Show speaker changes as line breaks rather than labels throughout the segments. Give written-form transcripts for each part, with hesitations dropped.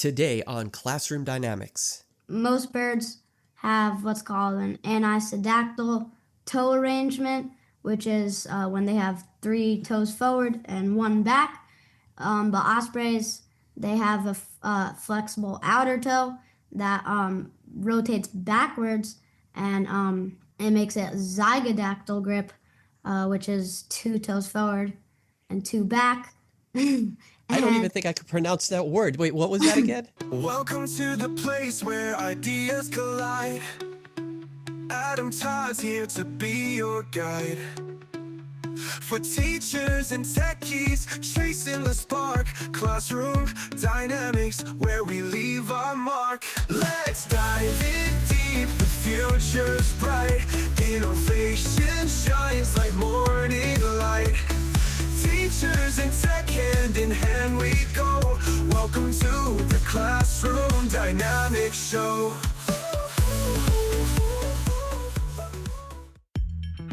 Today on Classroom Dynamics.
Most birds have what's called an anisodactyl toe arrangement, which is when they have 3 toes forward and 1 back. But ospreys, they have a flexible outer toe that rotates backwards, and it makes it zygodactyl grip, which is 2 toes forward and 2 back.
I don't even think I could pronounce that word. Wait, what was that again?
Welcome to the place where ideas collide. Adam Todd's here to be your guide. For teachers and techies, chasing the spark. Classroom dynamics, where we leave our mark. Let's dive in deep, the future's bright. Innovation shines like morning light. Teachers and tech, hand in hand we go. Welcome to the Classroom Dynamics Show.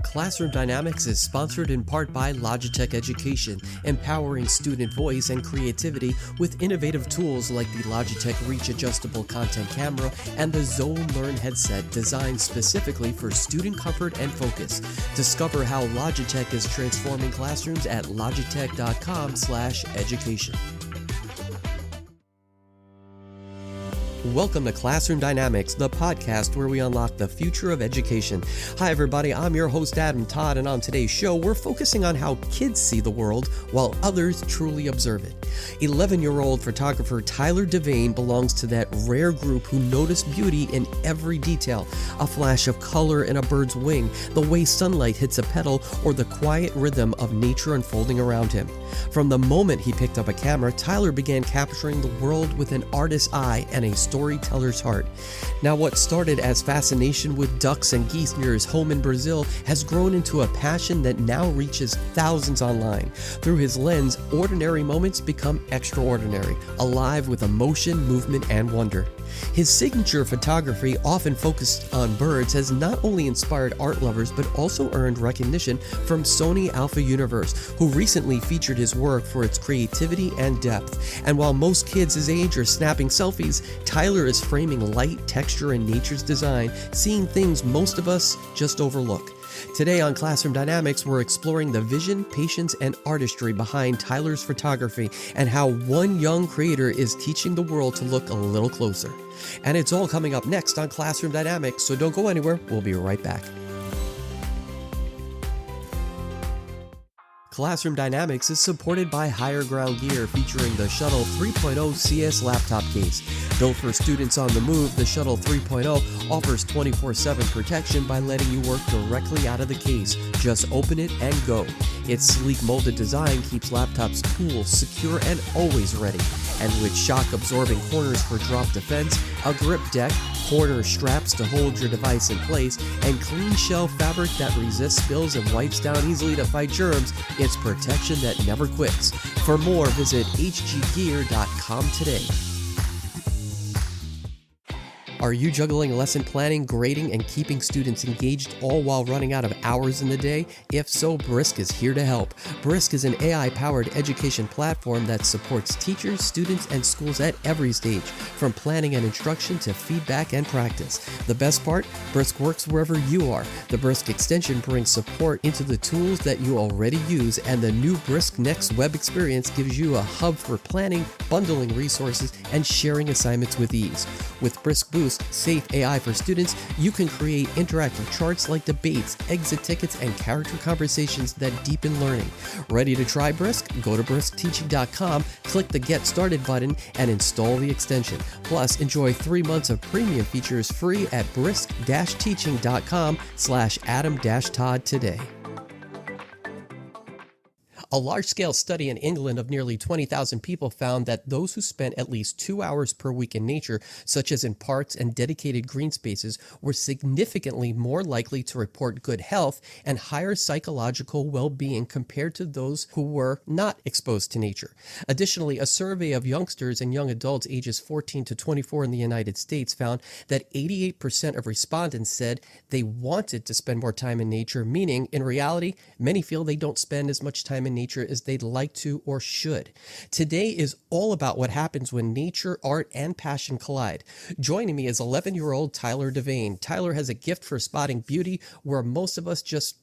Classroom Dynamics is sponsored in part by Logitech Education, empowering student voice and creativity with innovative tools like the Logitech Reach Adjustable Content Camera and the Zone Learn headset designed specifically for student comfort and focus. Discover how Logitech is transforming classrooms at logitech.com/education. Welcome to Classroom Dynamics, the podcast where we unlock the future of education. Hi everybody, I'm your host Adam Todd, and on today's show we're focusing on how kids see the world while others truly observe it. 11-year-old photographer Tyler DeVane belongs to that rare group who notice beauty in every detail. A flash of color in a bird's wing, the way sunlight hits a petal, or the quiet rhythm of nature unfolding around him. From the moment he picked up a camera, Tyler began capturing the world with an artist's eye and a storyteller's heart. Now, what started as fascination with ducks and geese near his home in Brazil has grown into a passion that now reaches thousands online. Through his lens, ordinary moments become extraordinary, alive with emotion, movement, and wonder. His signature photography, often focused on birds, has not only inspired art lovers but also earned recognition from Sony Alpha Universe, who recently featured his work for its creativity and depth. And while most kids his age are snapping selfies, Tyler is framing light, texture, and nature's design, seeing things most of us just overlook. Today on Classroom Dynamics, we're exploring the vision, patience, and artistry behind Tyler's photography and how one young creator is teaching the world to look a little closer. And it's all coming up next on Classroom Dynamics, so don't go anywhere. We'll be right back. Classroom Dynamics is supported by Higher Ground Gear, featuring the Shuttle 3.0 CS laptop case. Built for students on the move, the Shuttle 3.0 offers 24/7 protection by letting you work directly out of the case. Just open it and go. Its sleek molded design keeps laptops cool, secure, and always ready. And with shock-absorbing corners for drop defense, a grip deck, corner straps to hold your device in place, and clean shell fabric that resists spills and wipes down easily to fight germs, it's protection that never quits. For more, visit hggear.com today. Are you juggling lesson planning, grading, and keeping students engaged, all while running out of hours in the day? If so, BIRDCAST is here to help. BIRDCAST is an AI-powered education platform that supports teachers, students, and schools at every stage, from planning and instruction to feedback and practice. The best part? BIRDCAST works wherever you are. The BIRDCAST extension brings support into the tools that you already use, and the new BIRDCAST Next web experience gives you a hub for planning, bundling resources, and sharing assignments with ease. With BIRDCAST Boost, safe AI for students, you can create interactive charts like debates, exit tickets, and character conversations that deepen learning. Ready to try BIRDCAST? Go to BIRDCASTteaching.com, click the Get Started button, and install the extension. Plus, enjoy 3 months of premium features free at BIRDCAST-teaching.com/Adam-Todd today. A large-scale study in England of nearly 20,000 people found that those who spent at least 2 hours per week in nature, such as in parks and dedicated green spaces, were significantly more likely to report good health and higher psychological well-being compared to those who were not exposed to nature. Additionally, a survey of youngsters and young adults ages 14 to 24 in the United States found that 88% of respondents said they wanted to spend more time in nature, meaning, in reality, many feel they don't spend as much time in nature as they'd like to or should. Today is all about what happens when nature, art, and passion collide. Joining me is 11-year-old Tyler DeVane. Tyler has a gift for spotting beauty where most of us just,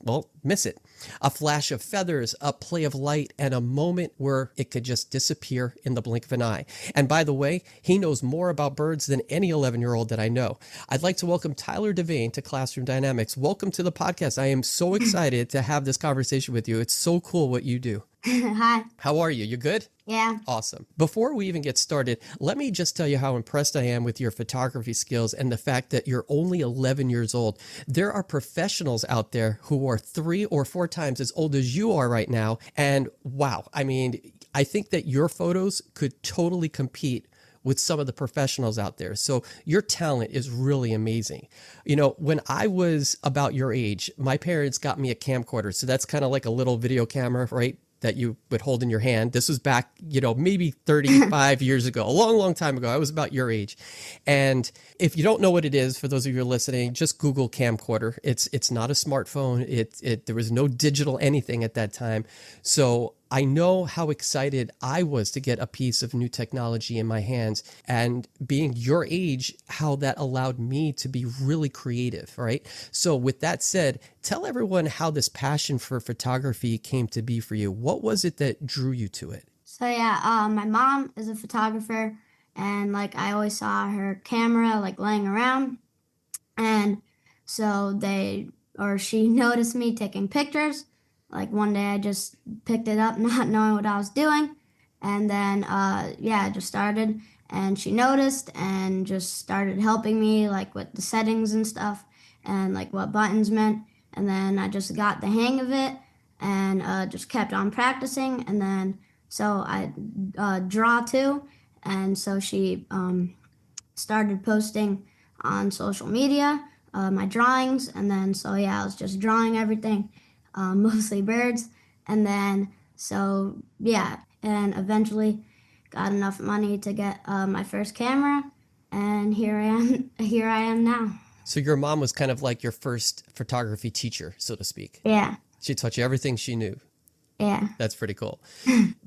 miss it. A flash of feathers, a play of light, and a moment where it could just disappear in the blink of an eye. And by the way, he knows more about birds than any 11-year-old that I know. I'd like to welcome Tyler DeVane to Classroom Dynamics. Welcome to the podcast. I am so excited to have this conversation with you. It's so cool what you do.
Hi.
How are you? You good?
Yeah.
Awesome. Before we even get started, let me just tell you how impressed I am with your photography skills and the fact that you're only 11 years old. There are professionals out there who are 3 or 4 times as old as you are right now. And wow, I mean, I think that your photos could totally compete with some of the professionals out there. So your talent is really amazing. You know, when I was about your age, my parents got me a camcorder. So that's kind of like a little video camera, right? That you would hold in your hand. This was back, maybe 35 years ago, a long, long time ago. I was about your age. And if you don't know what it is, for those of you who are listening, just Google camcorder. It's not a smartphone. There was no digital anything at that time. So I know how excited I was to get a piece of new technology in my hands, and being your age, how that allowed me to be really creative, right? So with that said, tell everyone how this passion for photography came to be for you. What was it that drew you to it?
So yeah, my mom is a photographer, and I always saw her camera laying around, and so she noticed me taking pictures. One day I just picked it up not knowing what I was doing, and then I just started, and she noticed and just started helping me with the settings and stuff, and what buttons meant, and then I just got the hang of it, and just kept on practicing, and then so I draw too, and so she started posting on social media my drawings, and then I was just drawing everything. Mostly birds, and then and eventually got enough money to get my first camera, and here I am now.
So your mom was kind of like your first photography teacher, so to speak.
Yeah.
She taught you everything she knew.
Yeah.
That's pretty cool.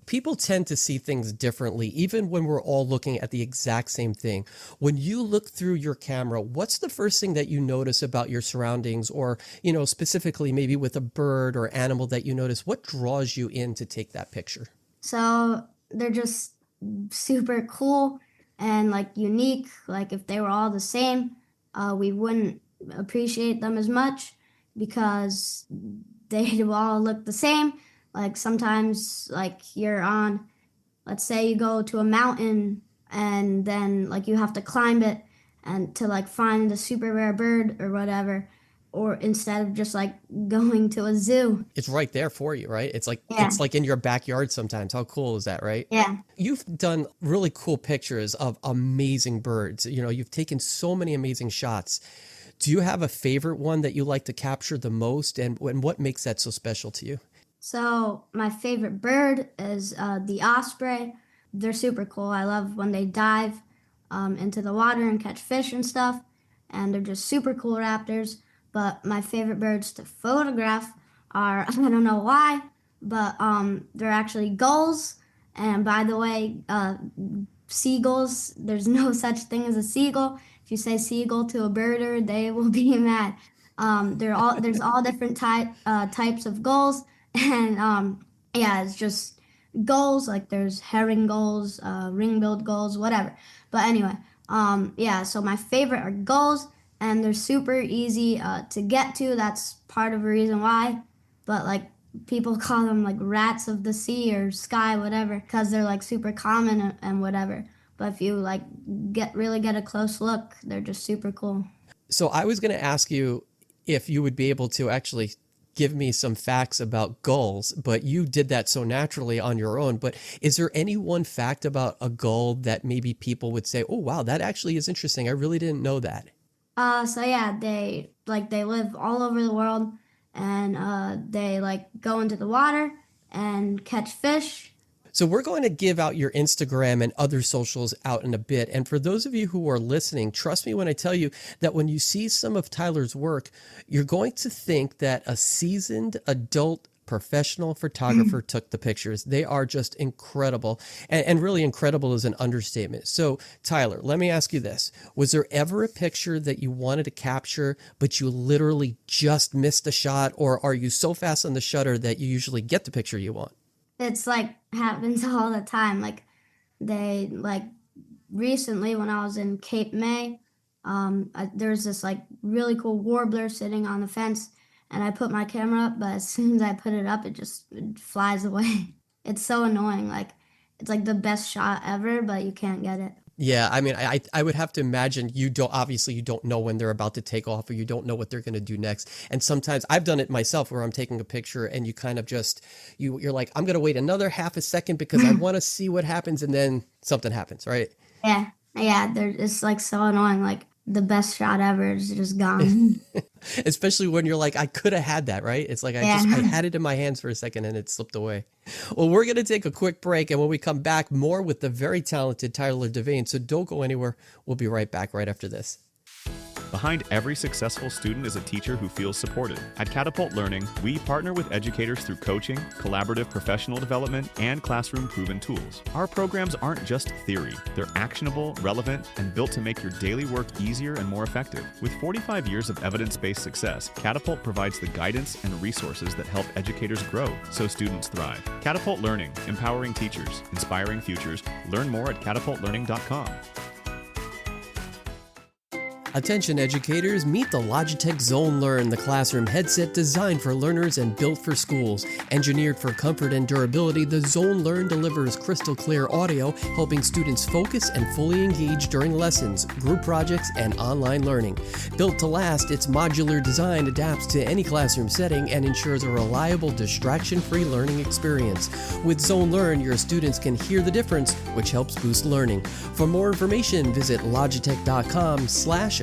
People tend to see things differently, even when we're all looking at the exact same thing. When you look through your camera, what's the first thing that you notice about your surroundings, or, specifically maybe with a bird or animal that you notice? What draws you in to take that picture?
So they're just super cool and unique. If they were all the same, we wouldn't appreciate them as much because they all look the same. Sometimes you're on, let's say you go to a mountain, and then you have to climb it and to find a super rare bird or whatever, or instead of just going to a zoo.
It's right there for you, right? It's like in your backyard sometimes. How cool is that, right?
Yeah.
You've done really cool pictures of amazing birds. You've taken so many amazing shots. Do you have a favorite one that you like to capture the most, and what makes that so special to you?
So my favorite bird is the osprey. They're super cool. I love when they dive into the water and catch fish and stuff, and they're just super cool raptors. But my favorite birds to photograph are, I don't know why, but they're actually gulls. And by the way, seagulls, there's no such thing as a seagull. If you say seagull to a birder, they will be mad. There's all different types of gulls. And it's just gulls, there's herring gulls, ring-billed gulls, whatever. But anyway, so my favorite are gulls, and they're super easy to get to. That's part of the reason why. But people call them rats of the sea or sky, whatever, because they're super common and whatever. But if you get a close look, they're just super cool.
So I was going to ask you if you would be able to actually give me some facts about gulls, but you did that so naturally on your own. But is there any one fact about a gull that maybe people would say, oh, wow, that actually is interesting. I really didn't know that.
They live all over the world, and they go into the water and catch fish.
So we're going to give out your Instagram and other socials out in a bit. And for those of you who are listening, trust me when I tell you that when you see some of Tyler's work, you're going to think that a seasoned adult professional photographer took the pictures. They are just incredible. And really incredible is an understatement. So Tyler, let me ask you this. Was there ever a picture that you wanted to capture, but you literally just missed a shot? Or are you so fast on the shutter that you usually get the picture you want?
It's like happens all the time. Like they like recently when I was in Cape May, there's this like really cool warbler sitting on the fence, and I put my camera up, but as soon as I put it up, it flies away. It's so annoying. Like it's like the best shot ever, but you can't get it.
Yeah, I mean, I would have to imagine you don't know when they're about to take off, or you don't know what they're going to do next. And sometimes I've done it myself where I'm taking a picture and you kind of just, you're like, I'm going to wait another half a second because I want to see what happens, and then something happens, right?
Yeah, it's like so annoying. Like the best shot ever is just gone.
Especially when you're like, I could have had that, right? It's like, I had it in my hands for a second and it slipped away. Well, we're going to take a quick break. And when we come back, more with the very talented Tyler DeVane. So don't go anywhere. We'll be right back right after this.
Behind every successful student is a teacher who feels supported. At Catapult Learning, we partner with educators through coaching, collaborative professional development, and classroom-proven tools. Our programs aren't just theory. They're actionable, relevant, and built to make your daily work easier and more effective. With 45 years of evidence-based success, Catapult provides the guidance and resources that help educators grow so students thrive. Catapult Learning, empowering teachers, inspiring futures. Learn more at catapultlearning.com.
Attention educators, meet the Logitech Zone Learn, the classroom headset designed for learners and built for schools. Engineered for comfort and durability, the Zone Learn delivers crystal clear audio, helping students focus and fully engage during lessons, group projects, and online learning. Built to last, its modular design adapts to any classroom setting and ensures a reliable, distraction-free learning experience. With Zone Learn, your students can hear the difference, which helps boost learning. For more information, visit logitech.com/ZoneLearn.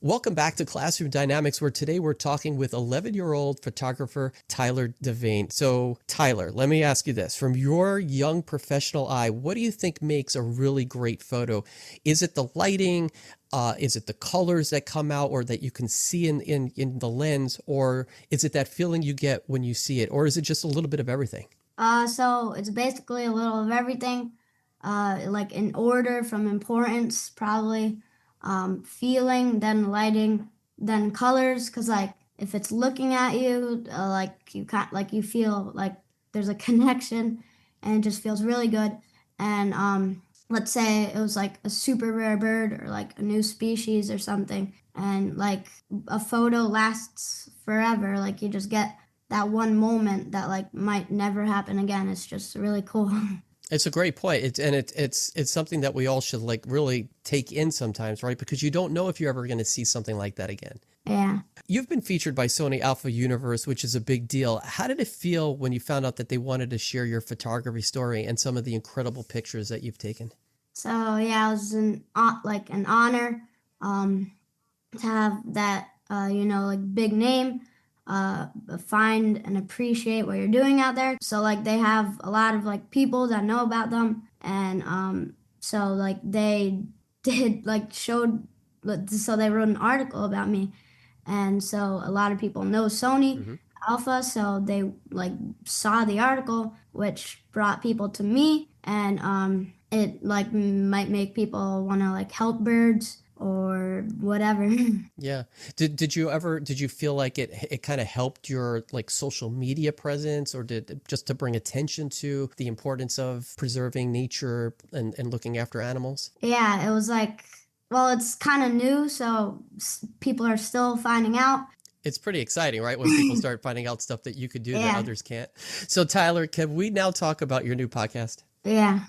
Welcome back to Classroom Dynamics, where today we're talking with 11-year-old photographer Tyler DeVane. So Tyler, let me ask you this. From your young professional eye, what do you think makes a really great photo? Is it the lighting? Is it the colors that come out or that you can see in the lens? Or is it that feeling you get when you see it? Or is it just a little bit of everything?
So it's basically a little of everything. Like in order from importance, probably feeling, then lighting, then colors. Cause like if it's looking at you, you feel like there's a connection, and it just feels really good. And let's say it was like a super rare bird or like a new species or something, and like a photo lasts forever. Like you just get that one moment that like might never happen again. It's just really cool.
It's a great point. It's something that we all should like really take in sometimes, right? Because you don't know if you're ever going to see something like that again.
Yeah.
You've been featured by Sony Alpha Universe, which is a big deal. How did it feel when you found out that they wanted to share your photography story and some of the incredible pictures that you've taken?
So yeah, it was an honor to have that big name. Find and appreciate what you're doing out there. So like they have a lot of like people that know about them, and so like they did like showed, so they wrote an article about me, and so a lot of people know Sony Alpha, so they like saw the article, which brought people to me, and it like might make people want to like help birds or whatever.
Yeah. Did you feel like it kind of helped your like social media presence, or did it just to bring attention to the importance of preserving nature and looking after animals?
Yeah, it was like, well, it's kind of new, so people are still finding out.
It's pretty exciting, right? When people start finding out stuff that you could do that others can't. So Tyler, can we now talk about your new podcast?
Yeah.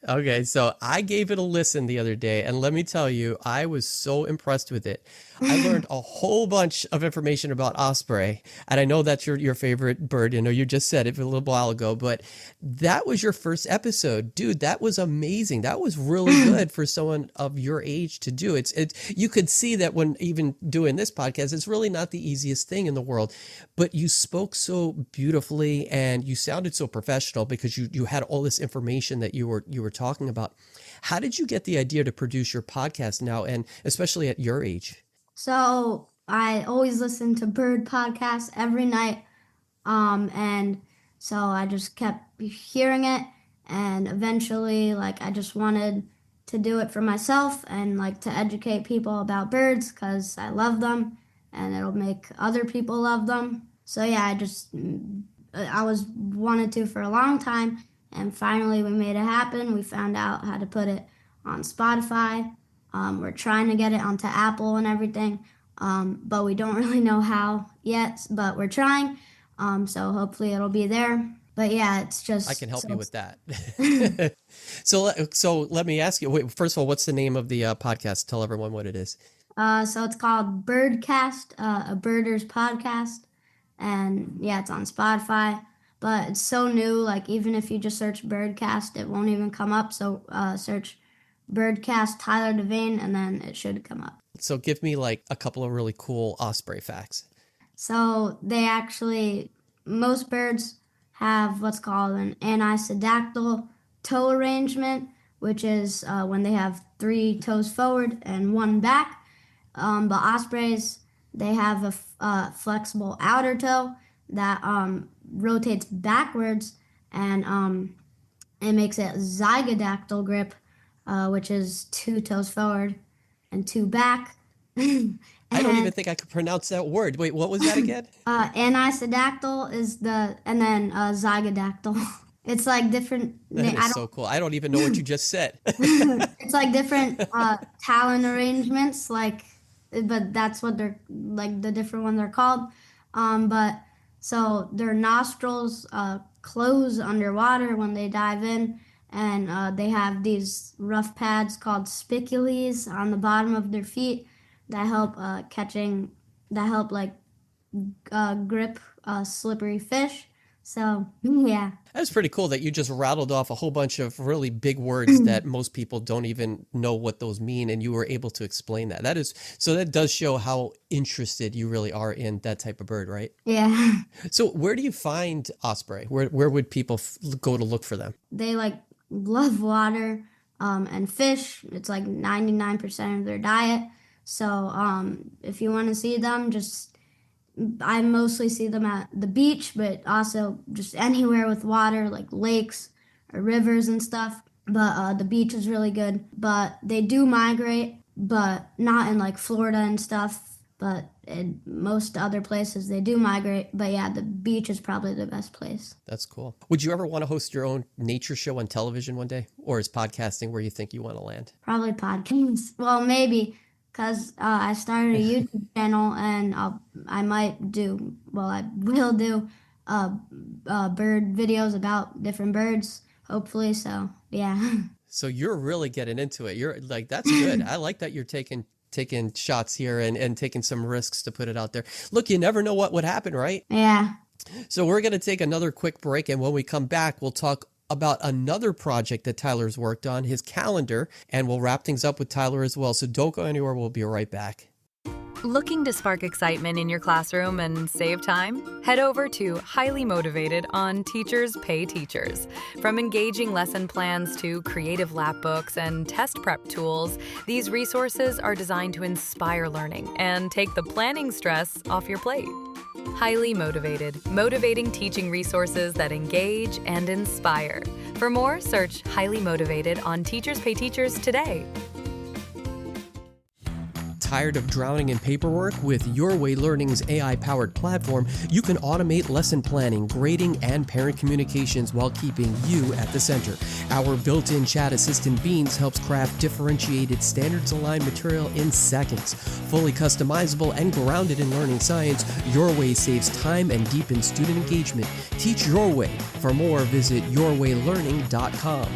Okay, so I gave it a listen the other day, and let me tell you, I was so impressed with it. I learned a whole bunch of information about osprey, and I know that's your favorite bird. You know, you just said it a little while ago, but that was your first episode. Dude, that was amazing. That was really good for someone of your age to do. It's you could see that when even doing this podcast, it's really not the easiest thing in the world, but you spoke so beautifully and you sounded so professional because you had all this information that you were talking about. How did you get the idea to produce your podcast now, and especially at your age?
So I always listen to bird podcasts every night. And so I just kept hearing it, and eventually, like, I just wanted to do it for myself and like to educate people about birds because I love them and it'll make other people love them. So yeah, I was wanted to for a long time, and finally we made it happen. We found out how to put it on Spotify. We're trying to get it onto Apple and everything, but we don't really know how yet. But we're trying, so hopefully it'll be there. But yeah, it's just
I can help
so
you with that. So let me ask you. Wait, first of all, what's the name of the podcast? Tell everyone what it is.
So it's called BIRDCAST, a birders podcast, and yeah, it's on Spotify. But it's so new, like even if you just search BIRDCAST, it won't even come up. So search BIRDCAST Tyler DeVane, and then it should come up.
So give me like a couple of really cool osprey facts.
So most birds have what's called an anisodactyl toe arrangement, which is when they have three toes forward and one back. But ospreys, they have a flexible outer toe that rotates backwards, and it makes it zygodactyl grip, which is two toes forward and two back.
I don't even
And
think I could pronounce that word. Wait, what was that again?
anisodactyl is and then zygodactyl. It's like different.
That
I
is so cool. I don't even know what you just said.
It's like different talon arrangements, but that's what they're like the different one they're called. But so their nostrils close underwater when they dive in, and they have these rough pads called spicules on the bottom of their feet that help grip slippery fish. So yeah.
That's pretty cool that you just rattled off a whole bunch of really big words that most people don't even know what those mean, and you were able to explain that. That does show how interested you really are in that type of bird, right?
Yeah.
So where do you find osprey? Where would people go to look for them?
They love water and fish. It's like 99% of their diet. So if you want to see them, I mostly see them at the beach, but also just anywhere with water, like lakes or rivers and stuff. But the beach is really good. But they do migrate, but not in like Florida and stuff. But in most other places, they do migrate. But yeah, the beach is probably the best place.
That's cool. Would you ever want to host your own nature show on television one day? Or is podcasting where you think you want to land?
Probably podcasts. Well, maybe. Because I started a YouTube channel, and I will do bird videos about different birds, hopefully. So, yeah.
So you're really getting into it. You're like, that's good. I like that you're taking shots here and taking some risks to put it out there. Look, you never know what would happen, right?
Yeah.
So we're going to take another quick break, and when we come back, we'll talk about another project that Tyler's worked on, his calendar, and we'll wrap things up with Tyler as well. So don't go anywhere. We'll be right back.
Looking to spark excitement in your classroom and save time? Head over to Highly Motivated on Teachers Pay Teachers. From engaging lesson plans to creative lab books and test prep tools, these resources are designed to inspire learning and take the planning stress off your plate. Highly Motivated, motivating teaching resources that engage and inspire. For more, search Highly Motivated on Teachers Pay Teachers today.
Tired of drowning in paperwork? With Your Way Learning's AI-powered platform, you can automate lesson planning, grading, and parent communications while keeping you at the center. Our built-in chat assistant Beans helps craft differentiated, standards-aligned material in seconds. Fully customizable and grounded in learning science, Your Way saves time and deepens student engagement. Teach your way. For more, visit yourwaylearning.com.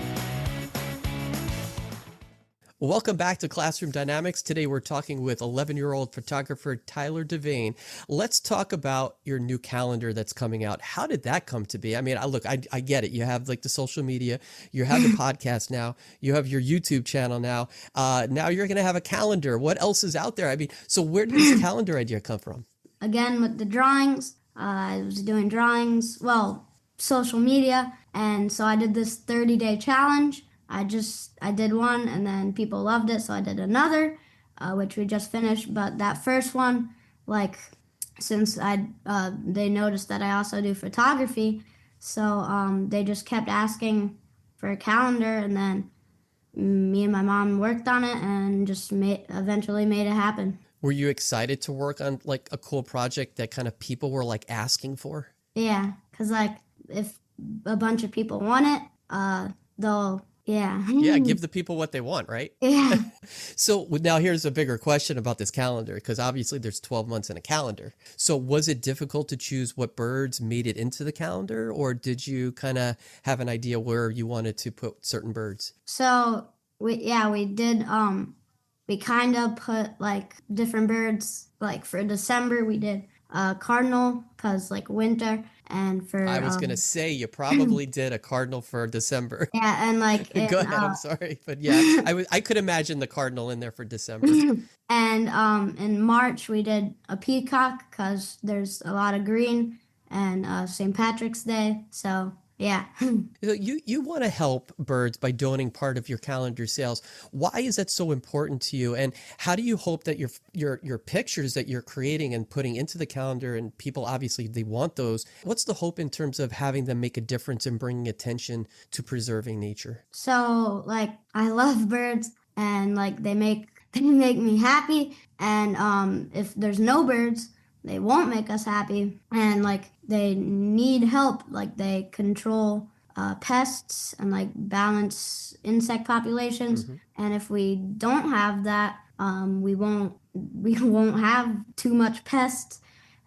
Welcome back to Classroom Dynamics. Today we're talking with 11-year-old photographer Tyler DeVane. Let's talk about your new calendar that's coming out. How did that come to be? I mean, I get it. You have like the social media, you have the podcast now, you have your YouTube channel now. Now you're going to have a calendar. What else is out there? I mean, so where did this calendar idea come from?
Again, with the drawings, I was doing drawings, social media, and so I did this 30-day challenge. I did one, and then people loved it, so I did another, which we just finished. But that first one, since they noticed that I also do photography, so they just kept asking for a calendar, and then me and my mom worked on it and just eventually made it happen.
Were you excited to work on like a cool project that kind of people were like asking for?
Yeah, because like if a bunch of people want it, they'll, yeah.
Yeah, give the people what they want, right?
Yeah.
So now here's a bigger question about this calendar, because obviously there's 12 months in a calendar. So was it difficult to choose what birds made it into the calendar, or did you kind of have an idea where you wanted to put certain birds?
So we did we kind of put like different birds. Like for December we did cardinal because like winter, and for
I was going to say you probably did a cardinal for December.
yeah, and like
Go ahead, I'm sorry. But yeah, I could imagine the cardinal in there for December.
and in March we did a peacock because there's a lot of green, and St. Patrick's Day. So yeah.
You want to help birds by donating part of your calendar sales. Why is that so important to you? And how do you hope that your pictures that you're creating and putting into the calendar, and people obviously they want those, what's the hope in terms of having them make a difference in bringing attention to preserving nature?
So like I love birds, and like they make me happy, and if there's no birds, they won't make us happy, and like they need help, like they control pests and like balance insect populations. And if we don't have that, we won't have too much pests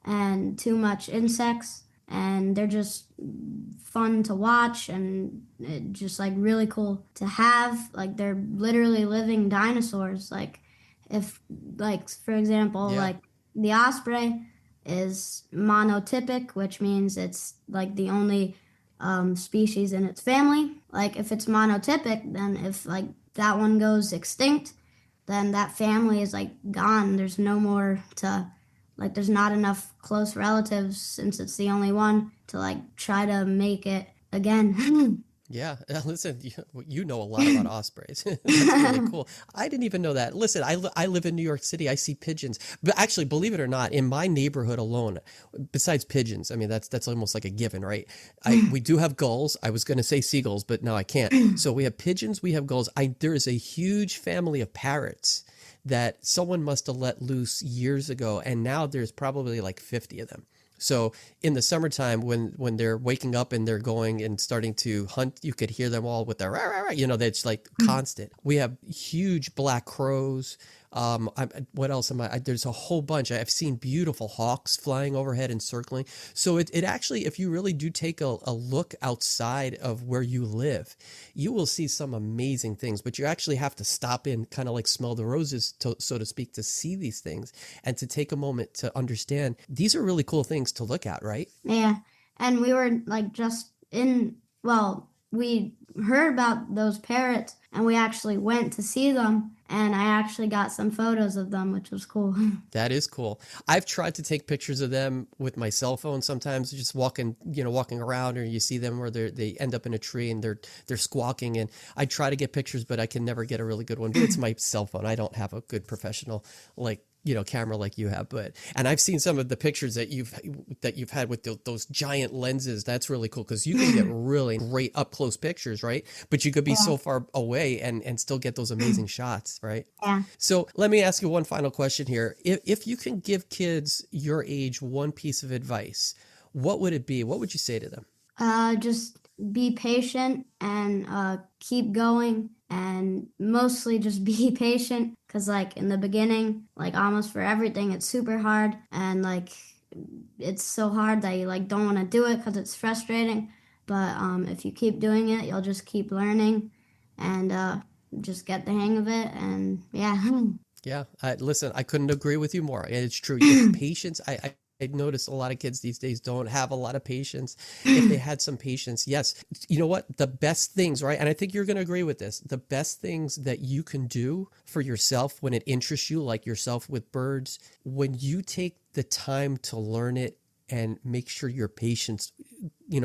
and too much insects, and they're just fun to watch, and just like really cool to have. Like they're literally living dinosaurs. Like if like for example,
Yeah.
like the osprey is monotypic, which means it's like the only species in its family. Like if it's monotypic, then if like that one goes extinct, then that family is like gone. There's no more to, like there's not enough close relatives, since it's the only one, to like try to make it again.
Yeah, listen, you know a lot about ospreys. That's really cool. I didn't even know that. Listen, I live in New York City. I see pigeons. But actually, believe it or not, in my neighborhood alone, besides pigeons, I mean, that's almost like a given, right? We do have gulls. I was going to say seagulls, but now I can't. So we have pigeons, we have gulls. There is a huge family of parrots that someone must have let loose years ago, and now there's probably like 50 of them. So in the summertime, when they're waking up and they're going and starting to hunt, you could hear them all with their rah, rah, rah, that's like constant. We have huge black crows. What else am I? There's a whole bunch. I've seen beautiful hawks flying overhead and circling. So it actually, if you really do take a look outside of where you live, you will see some amazing things, but you actually have to stop in, kind of like smell the roses, so to speak, to see these things and to take a moment to understand these are really cool things to look at, right?
Yeah. And we were like we heard about those parrots, and we actually went to see them, and I actually got some photos of them, which was cool.
That is cool. I've tried to take pictures of them with my cell phone sometimes, just walking around, or you see them where they end up in a tree and they're squawking, and I try to get pictures, but I can never get a really good one. But it's my cell phone. I don't have a good professional camera like you have, and I've seen some of the pictures that you've had with those giant lenses. That's really cool, because you can get really great up close pictures, right? But you could be so far away and still get those amazing shots, right?
Yeah.
So let me ask you one final question here. If you can give kids your age one piece of advice, what would it be? What would you say to them?
Just be patient and keep going, and mostly just be patient, because like in the beginning, like almost for everything, it's super hard, and like it's so hard that you like don't want to do it because it's frustrating. But if you keep doing it, you'll just keep learning, and just get the hang of it. And yeah.
Yeah, listen, I couldn't agree with you more. And it's true. Your patience, I notice a lot of kids these days don't have a lot of patience. If they had some patience, yes. You know what? The best things, right? And I think you're going to agree with this. The best things that you can do for yourself when it interests you, like yourself with birds, when you take the time to learn it and make sure your patience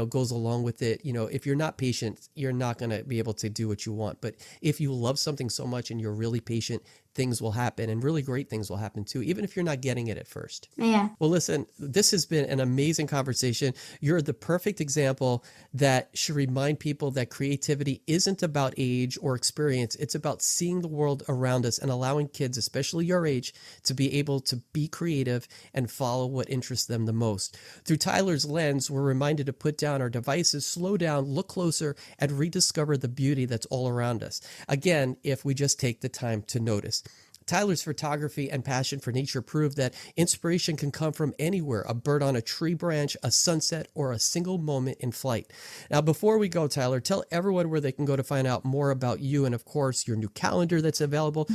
goes along with it. If you're not patient, you're not going to be able to do what you want. But if you love something so much and you're really patient, things will happen, and really great things will happen too, even if you're not getting it at first.
Yeah.
Well, listen, this has been an amazing conversation. You're the perfect example that should remind people that creativity isn't about age or experience. It's about seeing the world around us and allowing kids, especially your age, to be able to be creative and follow what interests them the most. Through Tyler's lens, we're reminded to put down our devices, slow down, look closer, and rediscover the beauty that's all around us. Again, if we just take the time to notice. Tyler's photography and passion for nature prove that inspiration can come from anywhere: a bird on a tree branch, a sunset, or a single moment in flight. Now, before we go, Tyler, tell everyone where they can go to find out more about you and, of course, your new calendar that's available.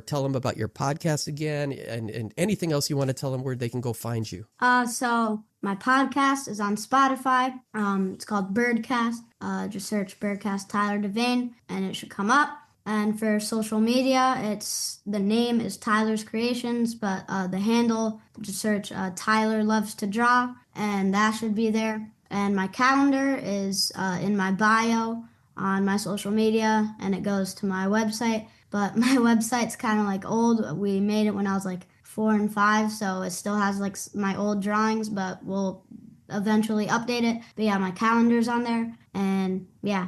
Tell them about your podcast again, and anything else you want to tell them where they can go find you.
So my podcast is on Spotify. It's called BIRDCAST. Just search BIRDCAST Tyler DeVane, and it should come up. And for social media, the name is Tyler's Creations, but the handle, just search Tyler Loves to Draw, and that should be there. And my calendar is in my bio on my social media, and it goes to my website. But my website's kind of like old. We made it when I was like 4 and 5, so it still has like my old drawings, but we'll eventually update it. But yeah, my calendar's on there, and yeah.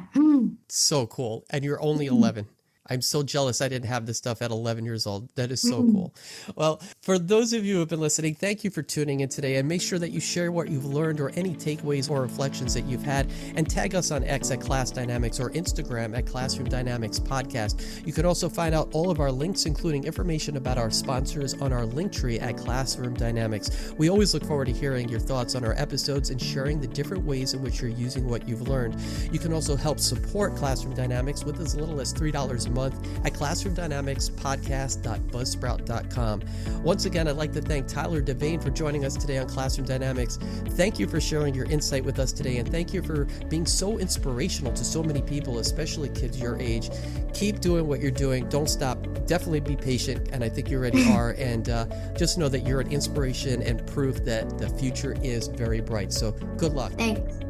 So cool. And you're only 11. I'm so jealous I didn't have this stuff at 11 years old. That is so cool. Well, for those of you who have been listening, thank you for tuning in today, and make sure that you share what you've learned or any takeaways or reflections that you've had, and tag us on X at Class Dynamics or Instagram at Classroom Dynamics Podcast. You can also find out all of our links, including information about our sponsors, on our link tree at Classroom Dynamics. We always look forward to hearing your thoughts on our episodes and sharing the different ways in which you're using what you've learned. You can also help support Classroom Dynamics with as little as $3 a month at classroomdynamicspodcast.buzzsprout.com. Once again, I'd like to thank Tyler DeVane for joining us today on Classroom Dynamics. Thank you for sharing your insight with us today, and thank you for being so inspirational to so many people, especially kids your age. Keep doing what you're doing. Don't stop. Definitely be patient, and I think you already are. And just know that you're an inspiration and proof that the future is very bright. So good luck.
Thanks.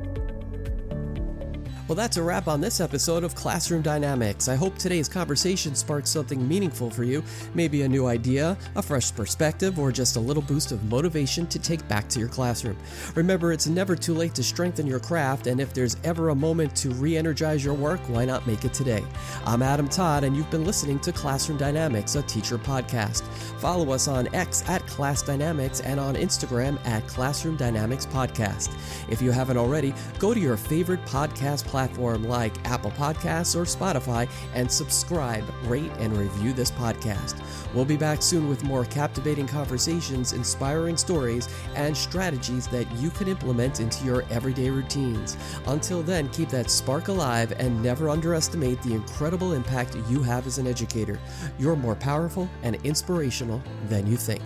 Well, that's a wrap on this episode of Classroom Dynamics. I hope today's conversation sparked something meaningful for you, maybe a new idea, a fresh perspective, or just a little boost of motivation to take back to your classroom. Remember, it's never too late to strengthen your craft, and if there's ever a moment to re-energize your work, why not make it today? I'm Adam Todd, and you've been listening to Classroom Dynamics, a teacher podcast. Follow us on X at Class Dynamics and on Instagram at Classroom Dynamics Podcast. If you haven't already, go to your favorite podcast platform like Apple Podcasts or Spotify and subscribe, rate, and review this podcast. We'll be back soon with more captivating conversations, inspiring stories, and strategies that you can implement into your everyday routines. Until then, keep that spark alive and never underestimate the incredible impact you have as an educator. You're more powerful and inspirational than you think.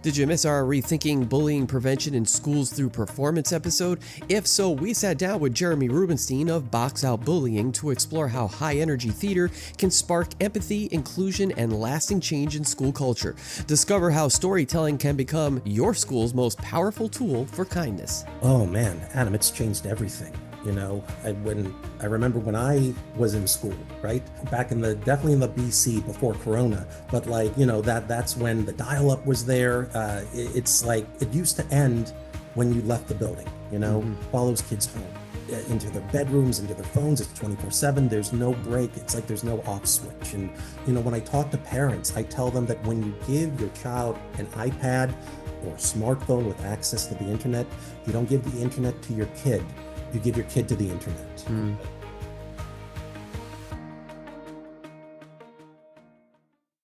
Did you miss our Rethinking Bullying Prevention in Schools Through Performance episode? If so, we sat down with Jeremy Rubenstein of Box Out Bullying to explore how high-energy theater can spark empathy, inclusion, and lasting change in school culture. Discover how storytelling can become your school's most powerful tool for kindness.
Oh man, Adam, it's changed everything. You know, I remember when I was in school, right? Back definitely in the BC before Corona, but like, you know, that's when the dial-up was there. It's like, it used to end when you left the building, you know, follows kids home, into their bedrooms, into their phones. It's 24/7. There's no break. It's like there's no off switch. And, you know, when I talk to parents, I tell them that when you give your child an iPad or a smartphone with access to the internet, you don't give the internet to your kid. You give your kid to the internet.